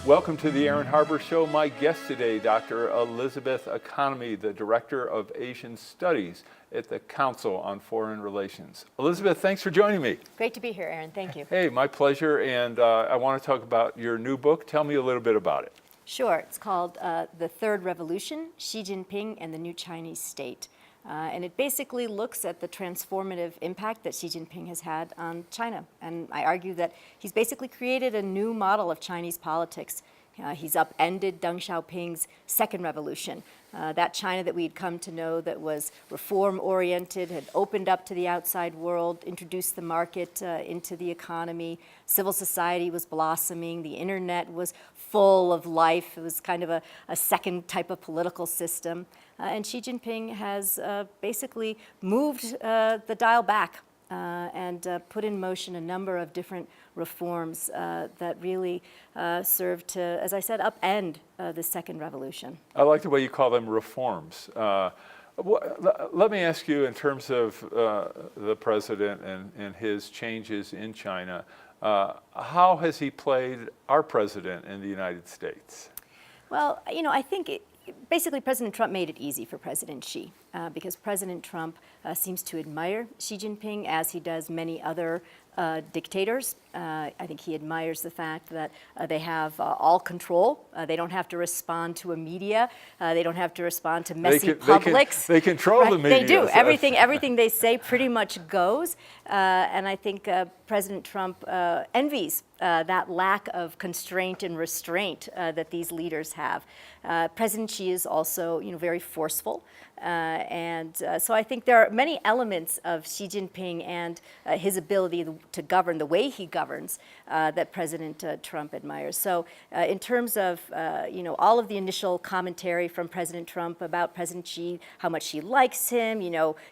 Welcome to the Aaron Harber Show. My guest today, Dr. Elizabeth Economy, the Director of Asian Studies at the Council on Foreign Relations. Elizabeth, thanks for joining me. Great to be here, Aaron. Thank you. Hey, my pleasure. And I want to talk about your new book. Tell me a little bit about it. Sure. It's called The Third Revolution, Xi Jinping and the New Chinese State. And it basically looks at the transformative impact that Xi Jinping has had on China. And I argue that he's basically created a new model of Chinese politics. He's upended Deng Xiaoping's second revolution. That China that we'd come to know that was reform-oriented, had opened up to the outside world, introduced the market into the economy. Civil society was blossoming. The internet was full of life. It was kind of a second type of political system. And Xi Jinping has basically moved the dial back and put in motion a number of different reforms that really serve to, as I said, upend the second revolution. I like the way you call them reforms. Let me ask you, in terms of the president and his changes in China, how has he played our president in the United States? Well, you know, I think basically President Trump made it easy for President Xi because President Trump seems to admire Xi Jinping, as he does many other dictators. I think he admires the fact that they have all control. They don't have to respond to a media. They don't have to respond to messy publics. They control right? the media. They do. Everything they say pretty much goes. And I think President Trump envies that lack of constraint and restraint that these leaders have. President Xi is also, very forceful. So I think there are many elements of Xi Jinping and his ability to govern, the way he governs, that President Trump admires. So in terms of, all of the initial commentary from President Trump about President Xi, how much he likes him,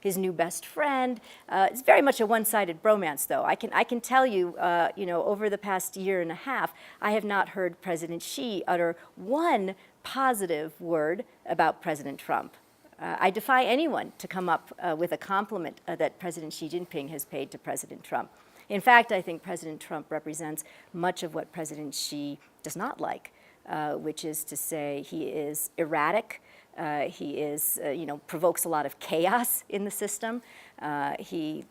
his new best friend, it's very much a one-sided bromance, though. I can tell you, over the past year and a half, I have not heard President Xi utter one positive word about President Trump. I defy anyone to come up with a compliment that President Xi Jinping has paid to President Trump. In fact, I think President Trump represents much of what President Xi does not like, which is to say he is erratic. He is, provokes a lot of chaos in the system. He,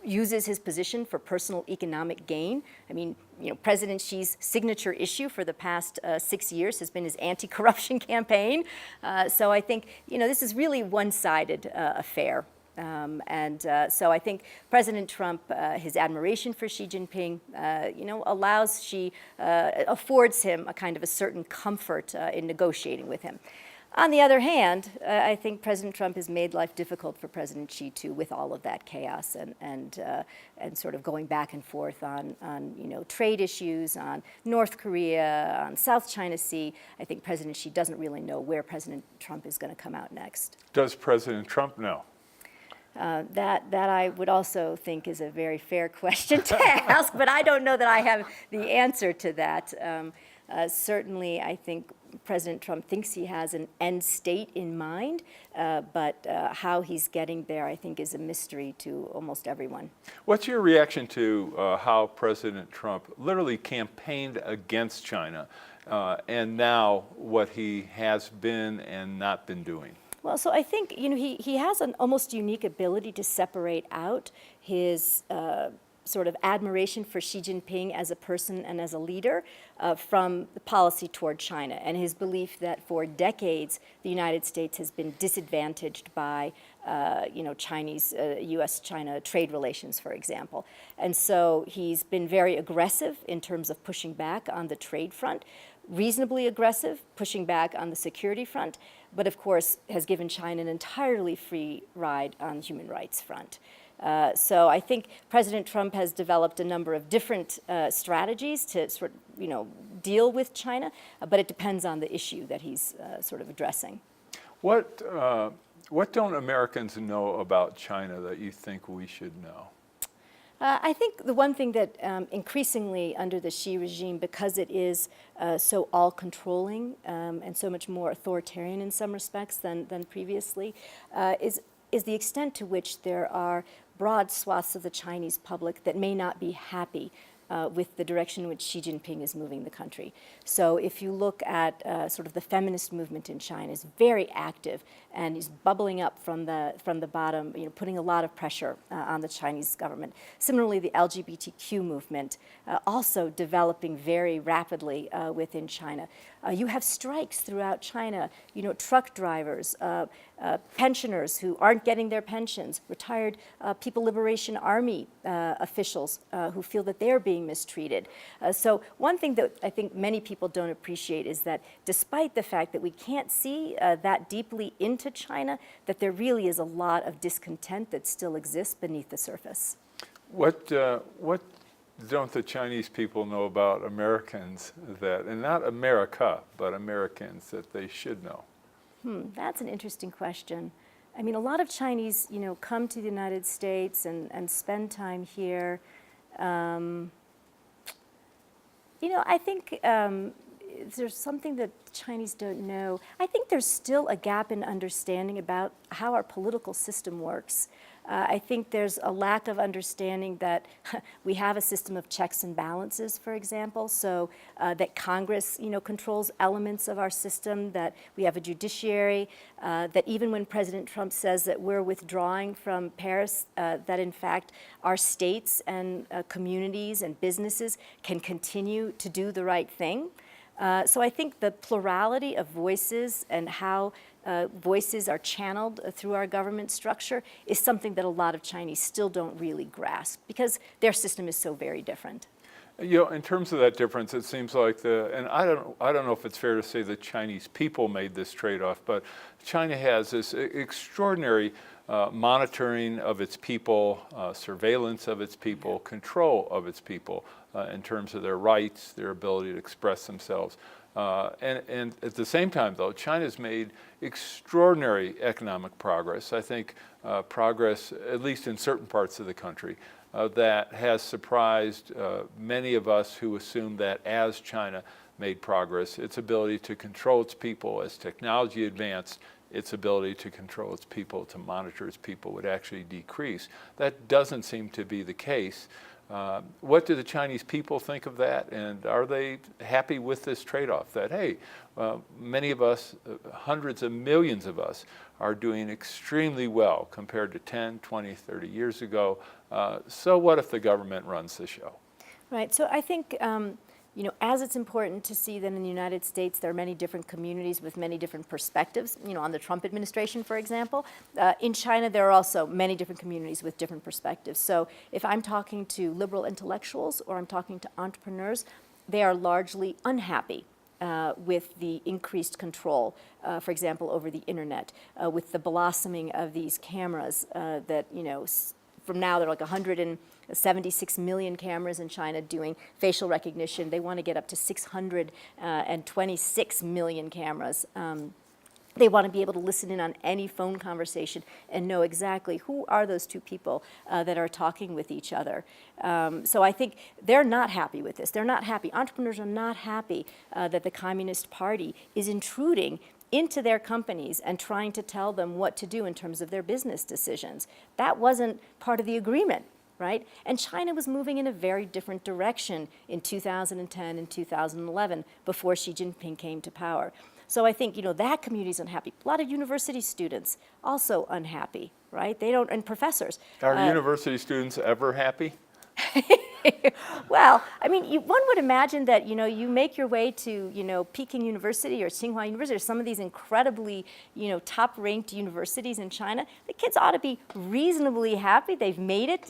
uses his position for personal economic gain. I mean, President Xi's signature issue for the past 6 years has been his anti-corruption campaign. So I think, this is really one-sided affair. So I think President Trump, his admiration for Xi Jinping, affords him a kind of a certain comfort in negotiating with him. On the other hand, I think President Trump has made life difficult for President Xi too, with all of that chaos and sort of going back and forth on trade issues, on North Korea, on South China Sea. I think President Xi doesn't really know where President Trump is going to come out next. Does President Trump know? That I would also think is a very fair question to ask, but I don't know that I have the answer to that. Certainly, I think President Trump thinks he has an end state in mind, but how he's getting there, I think, is a mystery to almost everyone. What's your reaction to how President Trump literally campaigned against China, and now what he has been and not been doing? Well, so I think, he has an almost unique ability to separate out his sort of admiration for Xi Jinping as a person and as a leader from the policy toward China, and his belief that for decades the United States has been disadvantaged by Chinese, U.S.-China trade relations, for example. And so he's been very aggressive in terms of pushing back on the trade front, reasonably aggressive, pushing back on the security front, but of course has given China an entirely free ride on the human rights front. So I think President Trump has developed a number of different strategies to sort of, deal with China, but it depends on the issue that he's sort of addressing. What don't Americans know about China that you think we should know? I think the one thing that increasingly under the Xi regime, because it is so all-controlling and so much more authoritarian in some respects than previously, is the extent to which there are broad swaths of the Chinese public that may not be happy with the direction in which Xi Jinping is moving the country. So if you look at sort of the feminist movement in China, is very active and is bubbling up from the bottom, putting a lot of pressure on the Chinese government. Similarly, the LGBTQ movement also developing very rapidly within China. You have strikes throughout China, truck drivers, pensioners who aren't getting their pensions, retired People Liberation Army officials who feel that they're being mistreated. So one thing that I think many people don't appreciate is that despite the fact that we can't see that deeply into China, that there really is a lot of discontent that still exists beneath the surface. What don't the Chinese people know about Americans and not America, but Americans that they should know? That's an interesting question. I mean, a lot of Chinese, come to the United States and spend time here. I think there's something that Chinese don't know. I think there's still a gap in understanding about how our political system works. I think there's a lack of understanding that we have a system of checks and balances, for example, so that Congress, controls elements of our system, that we have a judiciary, that even when President Trump says that we're withdrawing from Paris, that in fact our states and communities and businesses can continue to do the right thing. So I think the plurality of voices and how voices are channeled through our government structure is something that a lot of Chinese still don't really grasp because their system is so very different. In terms of that difference, it seems like and I don't know if it's fair to say the Chinese people made this trade-off, but China has this extraordinary monitoring of its people, surveillance of its people, control of its people in terms of their rights, their ability to express themselves. And at the same time, though, China's made extraordinary economic progress. I think progress, at least in certain parts of the country, that has surprised many of us who assumed that as China made progress, its ability to control its people as technology advanced, its ability to control its people, to monitor its people would actually decrease. That doesn't seem to be the case. What do the Chinese people think of that? And are they happy with this trade-off that, hey, many of us, hundreds of millions of us, are doing extremely well compared to 10, 20, 30 years ago. So what if the government runs the show? Right. So I think, as it's important to see that in the United States there are many different communities with many different perspectives, on the Trump administration, for example, in China there are also many different communities with different perspectives. So if I'm talking to liberal intellectuals or I'm talking to entrepreneurs, they are largely unhappy with the increased control, for example, over the internet, with the blossoming of these cameras that, from now there are like 176 million cameras in China doing facial recognition. They want to get up to 626 million cameras. They want to be able to listen in on any phone conversation and know exactly who are those two people that are talking with each other. So I think they're not happy with this. They're not happy. Entrepreneurs are not happy that the Communist Party is intruding into their companies and trying to tell them what to do in terms of their business decisions. That wasn't part of the agreement, right? And China was moving in a very different direction in 2010 and 2011 before Xi Jinping came to power. So I think, that community's unhappy. A lot of university students also unhappy, right? They don't, and professors. Are university students ever happy? Well, I mean, one would imagine that, you make your way to, Peking University or Tsinghua University or some of these incredibly, top-ranked universities in China. The kids ought to be reasonably happy. They've made it.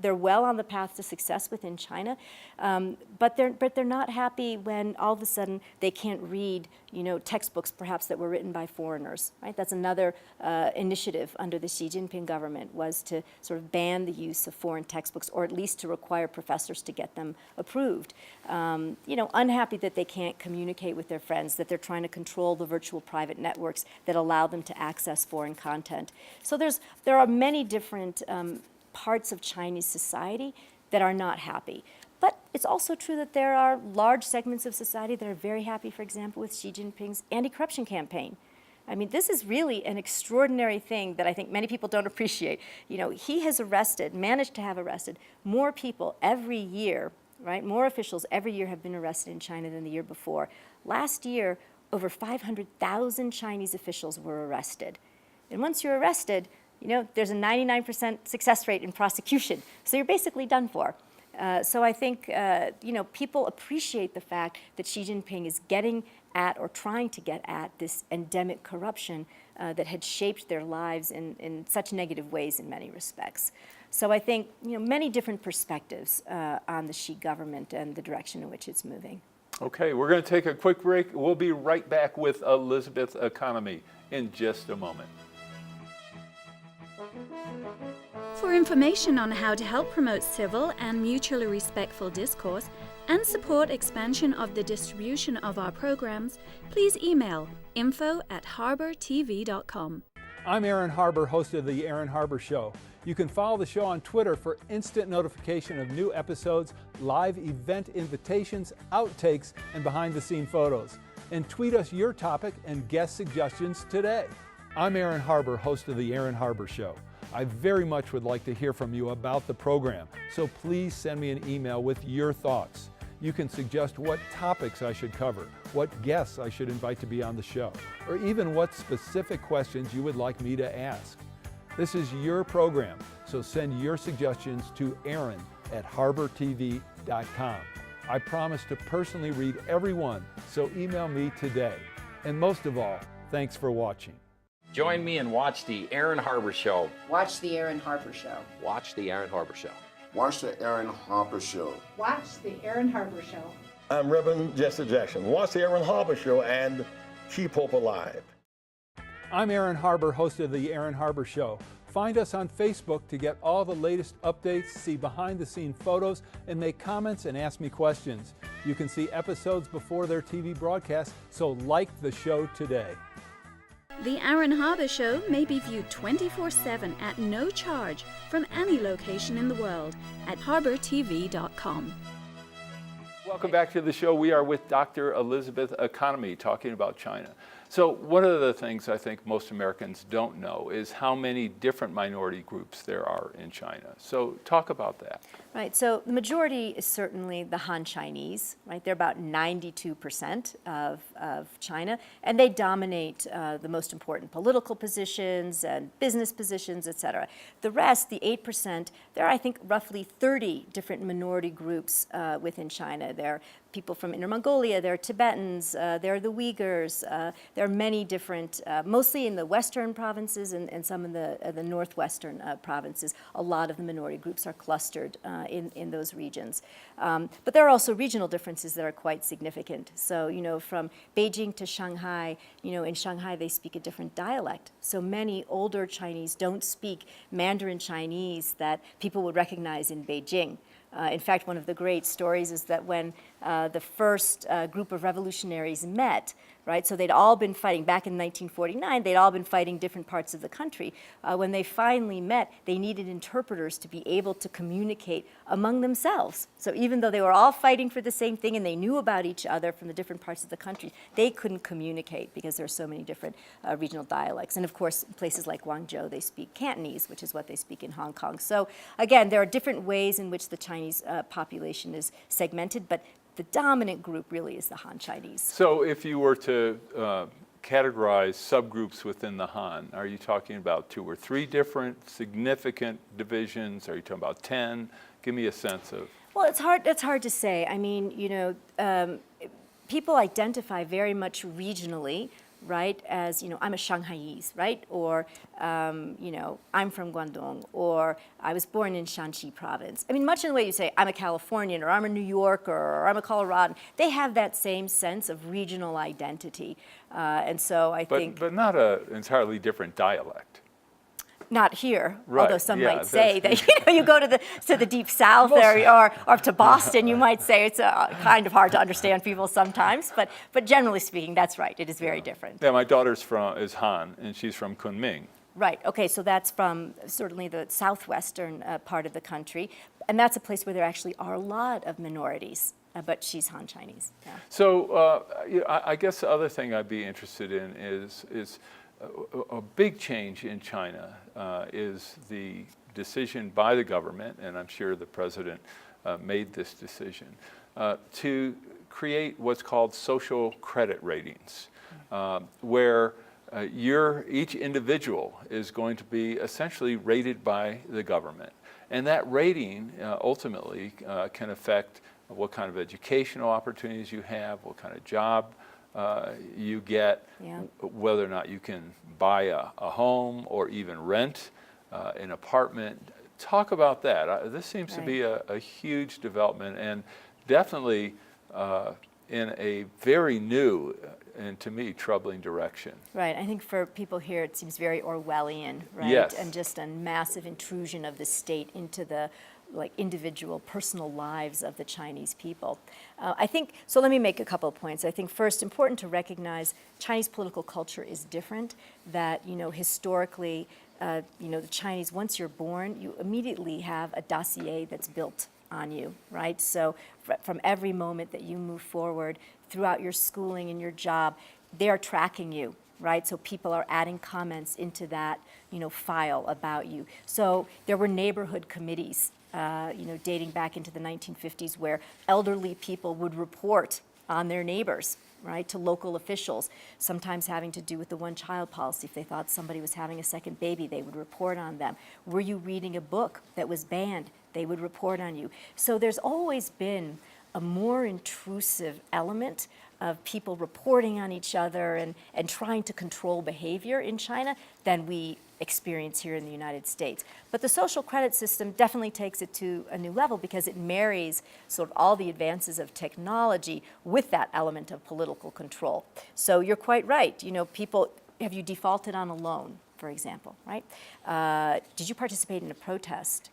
They're well on the path to success within China, but they're not happy when all of a sudden they can't read, textbooks perhaps that were written by foreigners. Right? That's another initiative under the Xi Jinping government, was to sort of ban the use of foreign textbooks, or at least to require professors to get them approved. Unhappy that they can't communicate with their friends, that they're trying to control the virtual private networks that allow them to access foreign content. So there are many different parts of Chinese society that are not happy. But it's also true that there are large segments of society that are very happy, for example, with Xi Jinping's anti-corruption campaign. I mean, this is really an extraordinary thing that I think many people don't appreciate. You know, he has managed to have arrested more people every year, right? More officials every year have been arrested in China than the year before. Last year, over 500,000 Chinese officials were arrested. And once you're arrested, you know, there's a 99% success rate in prosecution. So you're basically done for. So I think, you know, people appreciate the fact that Xi Jinping is getting at or trying to get at this endemic corruption that had shaped their lives in such negative ways in many respects. So I think, you know, many different perspectives on the Xi government and the direction in which it's moving. Okay, we're going to take a quick break. We'll be right back with Elizabeth's economy in just a moment. For information on how to help promote civil and mutually respectful discourse and support expansion of the distribution of our programs, please email info@harbertv.com. I'm Aaron Harber, host of The Aaron Harber Show. You can follow the show on Twitter for instant notification of new episodes, live event invitations, outtakes, and behind-the-scene photos. And tweet us your topic and guest suggestions today. I'm Aaron Harber, host of The Aaron Harber Show. I very much would like to hear from you about the program, so please send me an email with your thoughts. You can suggest what topics I should cover, what guests I should invite to be on the show, or even what specific questions you would like me to ask. This is your program, so send your suggestions to aaron@harbertv.com. I promise to personally read every one, so email me today. And most of all, thanks for watching. Join me and watch The Aaron Harber Show. Watch The Aaron Harber Show. Watch The Aaron Harber Show. Watch The Aaron Harber Show. Watch The Aaron Harber Show. I'm Reverend Jesse Jackson. Watch The Aaron Harber Show and keep hope alive. I'm Aaron Harber, host of The Aaron Harber Show. Find us on Facebook to get all the latest updates, see behind-the-scene photos, and make comments and ask me questions. You can see episodes before their TV broadcast, so like the show today. The Aaron Harber Show may be viewed 24/7 at no charge from any location in the world at harbertv.com. Welcome back to the show. We are with Dr. Elizabeth Economy talking about China. So one of the things I think most Americans don't know is how many different minority groups there are in China. So talk about that. Right, so the majority is certainly the Han Chinese, right? They're about 92% of China, and they dominate the most important political positions and business positions, et cetera. The rest, the 8%, there are, I think, roughly 30 different minority groups within China. There are people from Inner Mongolia, there are Tibetans, there are the Uyghurs, there are many different, mostly in the western provinces and some in the northwestern provinces. A lot of the minority groups are clustered in those regions. But there are also regional differences that are quite significant. So, you know, from Beijing to Shanghai, you know, in Shanghai they speak a different dialect. So many older Chinese don't speak Mandarin Chinese that people would recognize in Beijing. In fact, one of the great stories is that when the first group of revolutionaries met, right, so they'd all been fighting, back in 1949, they'd all been fighting different parts of the country. When they finally met, they needed interpreters to be able to communicate among themselves. So even though they were all fighting for the same thing and they knew about each other from the different parts of the country, they couldn't communicate because there are so many different regional dialects. And of course, in places like Guangzhou, they speak Cantonese, which is what they speak in Hong Kong. So again, there are different ways in which the Chinese population is segmented, but the dominant group really is the Han Chinese. So if you were to categorize subgroups within the Han, are you talking about 2 or 3 different significant divisions? Are you talking about 10? Give me a sense of. Well, it's hard to say. I mean, you know, people identify very much regionally, right, as, you know, I'm a Shanghaiese, right, or, you know, I'm from Guangdong, or I was born in Shanxi province. I mean, much in the way you say, I'm a Californian, or I'm a New Yorker, or I'm a Coloradan, they have that same sense of regional identity. And so I think... But not an entirely different dialect. Not here, Right, although some yeah, might say that, you know, you go to the deep south or to Boston, you might say it's kind of hard to understand people sometimes, but generally speaking, that's right, it is very different. Yeah, my daughter's is Han, and she's from Kunming. Right, okay, so that's from certainly the southwestern part of the country, and that's a place where there actually are a lot of minorities. but she's Han Chinese. Yeah. So I guess the other thing I'd be interested in is a big change in China is the decision by the government, and I'm sure the president made this decision, to create what's called social credit ratings, where each individual is going to be essentially rated by the government. And that rating ultimately can affect what kind of educational opportunities you have, what kind of job you get, Yeah. whether or not you can buy a home or even rent an apartment. Talk about that. This seems to be a huge development, and definitely in a very new and, to me, troubling direction. Right. I think for people here, it seems very Orwellian, right? Yes. And just a massive intrusion of the state into the individual personal lives of the Chinese people. I think, so let me make a couple of points. I think first, important to recognize Chinese political culture is different, that, historically, the Chinese, once you're born, you immediately have a dossier that's built on you, right? So from every moment that you move forward throughout your schooling and your job, they're tracking you, right? So people are adding comments into that, file about you. So there were neighborhood committees, dating back into the 1950s, where elderly people would report on their neighbors, right, to local officials, sometimes having to do with the one-child policy. If they thought somebody was having a second baby, they would report on them. Were you reading a book that was banned? They would report on you. So there's always been a more intrusive element of people reporting on each other and trying to control behavior in China than we experience here in the United States. But the social credit system definitely takes it to a new level because it marries sort of all the advances of technology with that element of political control. So you're quite right. People, have you defaulted on a loan, for example, right? Did you participate in a protest?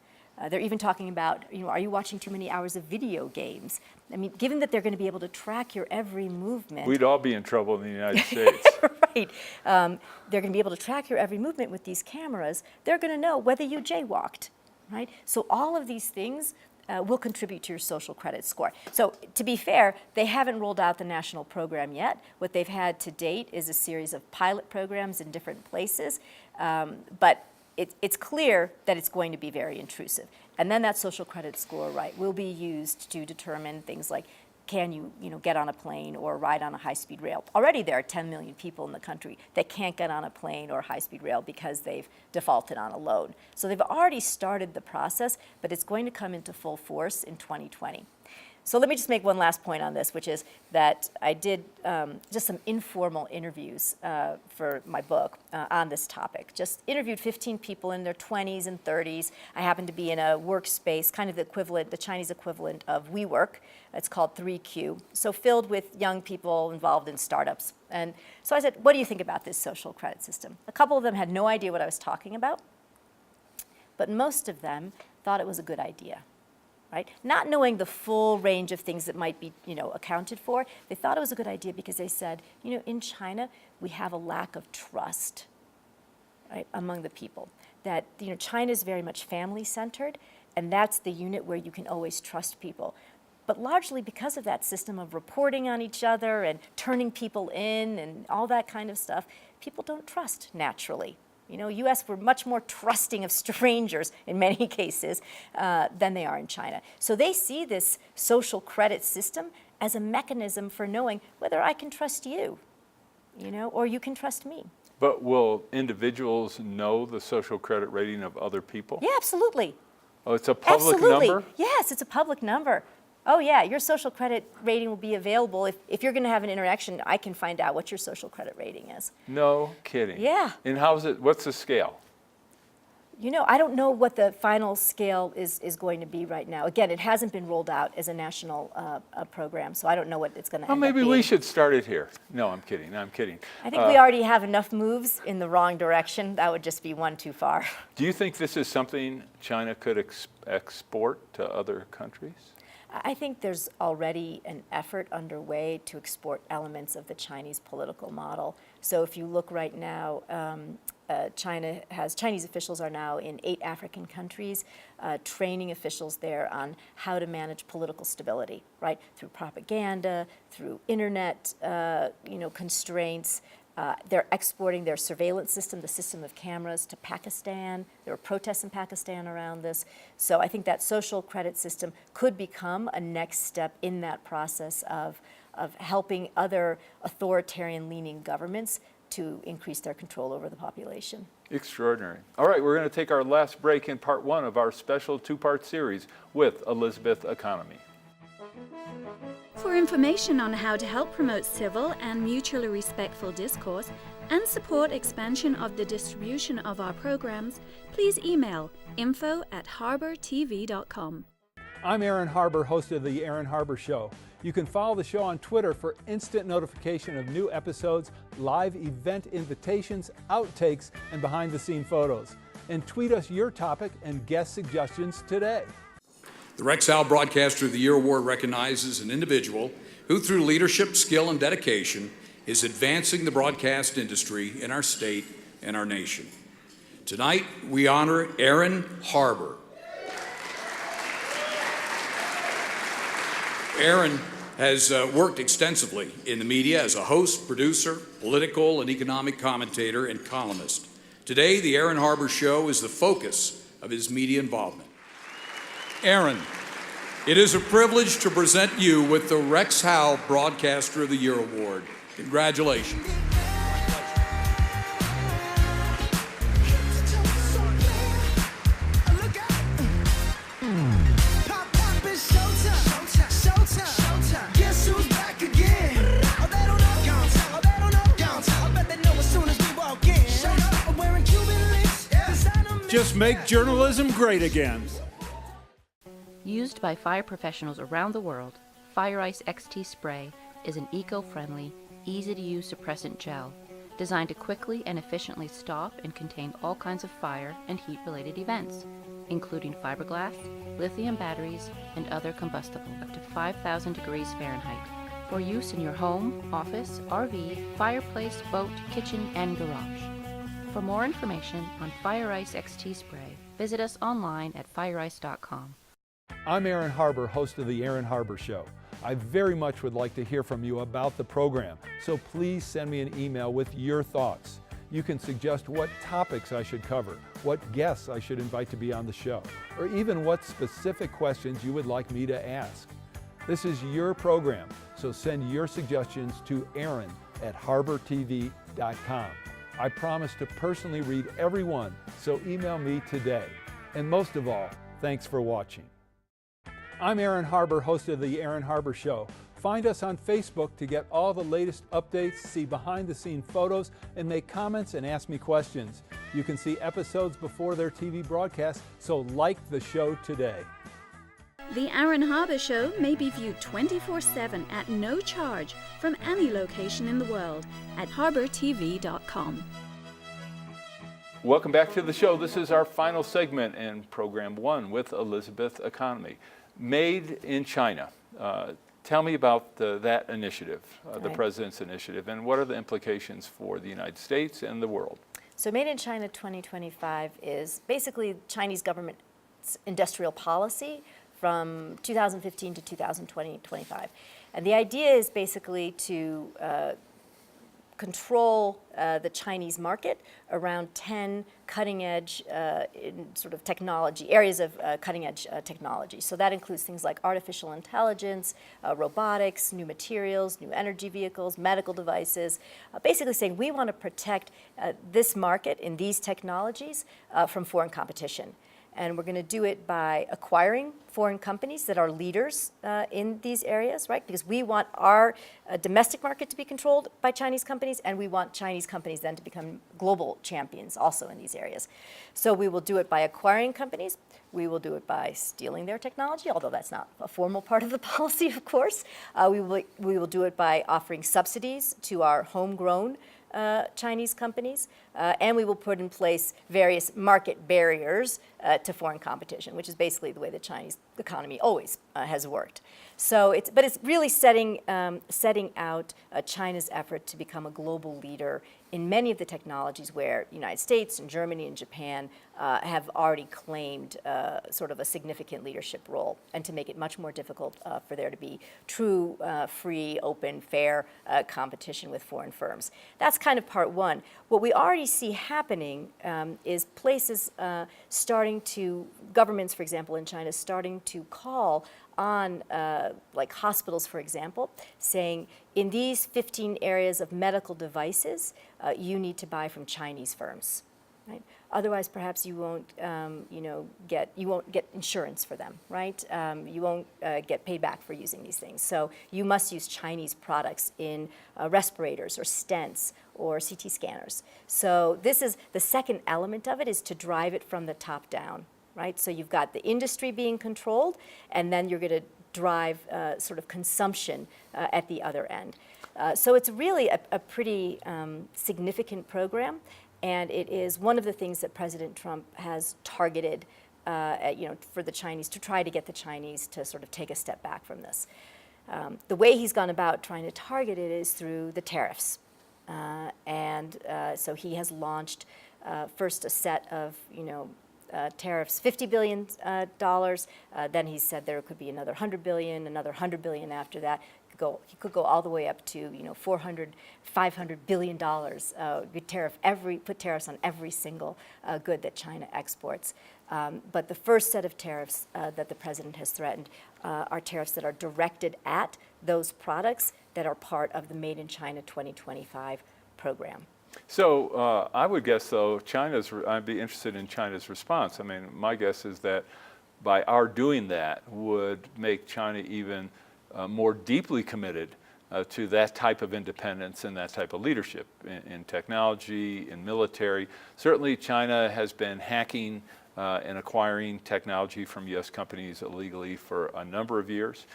They're even talking about, are you watching too many hours of video games? I mean, given that they're going to be able to track your every movement. We'd all be in trouble in the United States. Right. They're going to be able to track your every movement with these cameras. They're going to know whether you jaywalked, right? So all of these things will contribute to your social credit score. So to be fair, they haven't rolled out the national program yet. What they've had to date is a series of pilot programs in different places. But it's clear that it's going to be very intrusive. And then that social credit score, right, will be used to determine things like, can you, get on a plane or ride on a high-speed rail? Already there are 10 million people in the country that can't get on a plane or a high-speed rail because they've defaulted on a loan. So they've already started the process, but it's going to come into full force in 2020. So let me just make one last point on this, which is that I did just some informal interviews for my book on this topic. Just interviewed 15 people in their 20s and 30s. I happened to be in a workspace, kind of the equivalent, the Chinese equivalent of WeWork. It's called 3Q. So filled with young people involved in startups. And so I said, what do you think about this social credit system? A couple of them had no idea what I was talking about, but most of them thought it was a good idea. Right? Not knowing the full range of things that might be, accounted for, they thought it was a good idea because they said, in China, we have a lack of trust, right, among the people. That, China is very much family-centered, and that's the unit where you can always trust people. But largely because of that system of reporting on each other and turning people in and all that kind of stuff, people don't trust naturally. U.S., we're much more trusting of strangers in many cases than they are in China. So they see this social credit system as a mechanism for knowing whether I can trust you, or you can trust me. But will individuals know the social credit rating of other people? Yeah, absolutely. Oh, it's a public Absolutely. number? Yes, it's a public number. Oh yeah, your social credit rating will be available. If you're going to have an interaction, I can find out what your social credit rating is. No kidding. Yeah. And what's the scale? I don't know what the final scale is going to be right now. Again, it hasn't been rolled out as a national program, so I don't know what it's going to end up Maybe being. we should start it here. No, I'm kidding. I'm kidding. I think we already have enough moves in the wrong direction. That would just be one too far. Do you think this is something China could export to other countries? I think there's already an effort underway to export elements of the Chinese political model. So if you look right now, Chinese officials are now in 8 African countries, training officials there on how to manage political stability, right? Through propaganda, through internet, constraints. They're exporting their surveillance system, the system of cameras, to Pakistan. There were protests in Pakistan around this. So I think that social credit system could become a next step in that process of helping other authoritarian-leaning governments to increase their control over the population. Extraordinary. All right, we're going to take our last break in part 1 of our special 2-part series with Elizabeth Economy. For information on how to help promote civil and mutually respectful discourse and support expansion of the distribution of our programs, please email info@harbertv.com. I'm Aaron Harber, host of The Aaron Harber Show. You can follow the show on Twitter for instant notification of new episodes, live event invitations, outtakes, and behind-the-scene photos. And tweet us your topic and guest suggestions today. The Rex Howell Broadcaster of the Year Award recognizes an individual who, through leadership, skill, and dedication, is advancing the broadcast industry in our state and our nation. Tonight, we honor Aaron Harber. Aaron has worked extensively in the media as a host, producer, political and economic commentator, and columnist. Today, the Aaron Harber Show is the focus of his media involvement. Aaron, it is a privilege to present you with the Rex Howell Broadcaster of the Year Award. Congratulations. Just make journalism great again. Used by fire professionals around the world, Fire Ice XT Spray is an eco-friendly, easy-to-use suppressant gel designed to quickly and efficiently stop and contain all kinds of fire and heat-related events, including fiberglass, lithium batteries, and other combustible up to 5,000 degrees Fahrenheit, for use in your home, office, RV, fireplace, boat, kitchen, and garage. For more information on Fire Ice XT Spray, visit us online at fireice.com. I'm Aaron Harber, host of The Aaron Harber Show. I very much would like to hear from you about the program, so please send me an email with your thoughts. You can suggest what topics I should cover, what guests I should invite to be on the show, or even what specific questions you would like me to ask. This is your program, so send your suggestions to aaron@harbertv.com. I promise to personally read every one, so email me today. And most of all, thanks for watching. I'm Aaron Harber, host of The Aaron Harber Show. Find us on Facebook to get all the latest updates, see behind-the-scene photos, and make comments and ask me questions. You can see episodes before their TV broadcast, so like the show today. The Aaron Harber Show may be viewed 24/7 at no charge from any location in the world at harbertv.com. Welcome back to the show. This is our final segment in Program 1 with Elizabeth Economy. Made in China. Tell me about that initiative, the President's initiative, and what are the implications for the United States and the world? So Made in China 2025 is basically Chinese government's industrial policy from 2015 to 2025. And the idea is basically to control the Chinese market around 10 cutting-edge sort of technology, areas of cutting-edge technology. So that includes things like artificial intelligence, robotics, new materials, new energy vehicles, medical devices, basically saying we want to protect this market in these technologies from foreign competition. And we're going to do it by acquiring foreign companies that are leaders in these areas, right? Because we want our domestic market to be controlled by Chinese companies, and we want Chinese companies then to become global champions also in these areas. So we will do it by acquiring companies. We will do it by stealing their technology, although that's not a formal part of the policy, of course. We will do it by offering subsidies to our homegrown Chinese companies, and we will put in place various market barriers to foreign competition, which is basically the way the Chinese economy always has worked. So it's really setting out China's effort to become a global leader in many of the technologies where the United States and Germany and Japan have already claimed sort of a significant leadership role, and to make it much more difficult for there to be true, free, open, fair competition with foreign firms. That's kind of part one. What we already see happening is places governments, for example, in China, starting to call on like hospitals, for example, saying in these 15 areas of medical devices, you need to buy from Chinese firms, right? Otherwise, perhaps you won't, you won't get insurance for them, right? You won't get paid back for using these things. So you must use Chinese products in respirators or stents or CT scanners. So this is the second element of it, is to drive it from the top down. Right? So you've got the industry being controlled, and then you're going to drive sort of consumption at the other end. So it's really a pretty significant program, and it is one of the things that President Trump has targeted for the Chinese, to try to get the Chinese to sort of take a step back from this. The way he's gone about trying to target it is through the tariffs. So he has launched first a set of, tariffs, $50 billion. Then he said there could be another $100 billion, another $100 billion after that. He could go all the way up to $400, $500 billion. Put tariffs on every single good that China exports. But the first set of tariffs that the president has threatened are tariffs that are directed at those products that are part of the Made in China 2025 program. So I would guess, though, I'd be interested in China's response. I mean, my guess is that by our doing that would make China even more deeply committed to that type of independence and that type of leadership in technology, in military. Certainly, China has been hacking and acquiring technology from U.S. companies illegally for a number of years.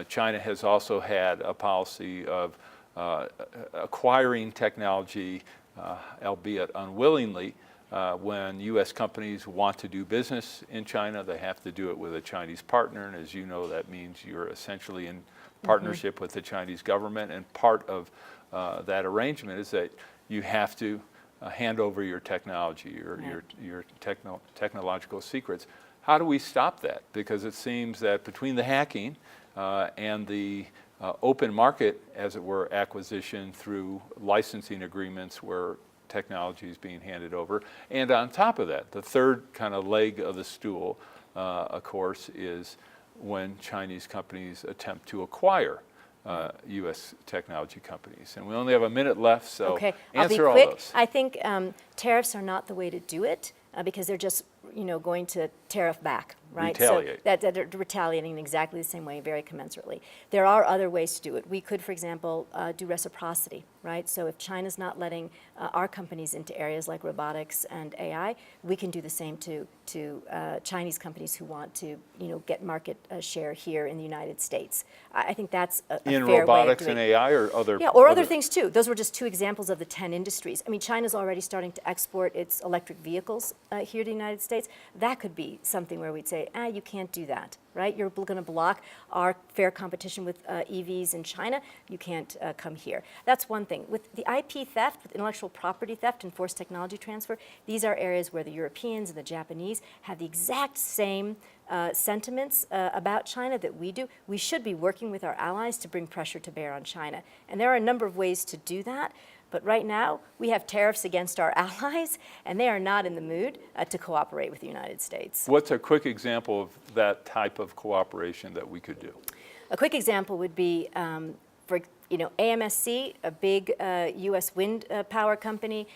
China has also had a policy of acquiring technology, albeit unwillingly. When U.S. companies want to do business in China, they have to do it with a Chinese partner, and as you know, that means you're essentially in partnership with the Chinese government, and part of that arrangement is that you have to hand over your technology, your technological secrets. How do we stop that? Because it seems that between the hacking and the open market, as it were, acquisition through licensing agreements where technology is being handed over. And on top of that, the third kind of leg of the stool, of course, is when Chinese companies attempt to acquire U.S. technology companies. And we only have a minute left, so answer all those. I think tariffs are not the way to do it because they're just going to tariff back, right? Retaliate. So they're retaliating in exactly the same way, very commensurately. There are other ways to do it. We could, for example, do reciprocity, right? So if China's not letting our companies into areas like robotics and AI, we can do the same to Chinese companies who want to, get market share here in the United States. I think that's a fair way of doing it. In robotics and AI or other? Yeah, or other things too. Those were just two examples of the 10 industries. I mean, China's already starting to export its electric vehicles here to the United States. That could be something where we'd say, you can't do that, right? You're going to block our fair competition with EVs in China. You can't come here. That's one thing. With the IP theft, with intellectual property theft and forced technology transfer, these are areas where the Europeans and the Japanese have the exact same sentiments about China that we do. We should be working with our allies to bring pressure to bear on China. And there are a number of ways to do that. But right now, we have tariffs against our allies, and they are not in the mood to cooperate with the United States. What's a quick example of that type of cooperation that we could do? A quick example would be, AMSC, a big U.S. wind power company,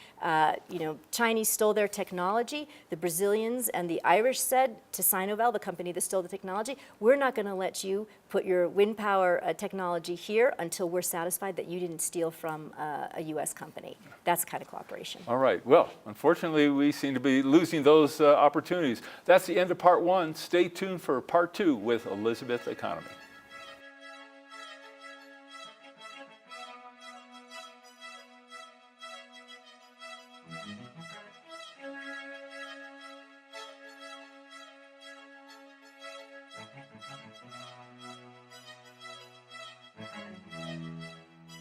Chinese stole their technology. The Brazilians and the Irish said to Sinovel, the company that stole the technology, we're not going to let you put your wind power technology here until we're satisfied that you didn't steal from a U.S. company. That's the kind of cooperation. All right. Well, unfortunately, we seem to be losing those opportunities. That's the end of part one. Stay tuned for part two with Elizabeth Economy.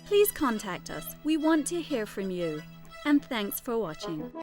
Please contact us. We want to hear from you. And thanks for watching.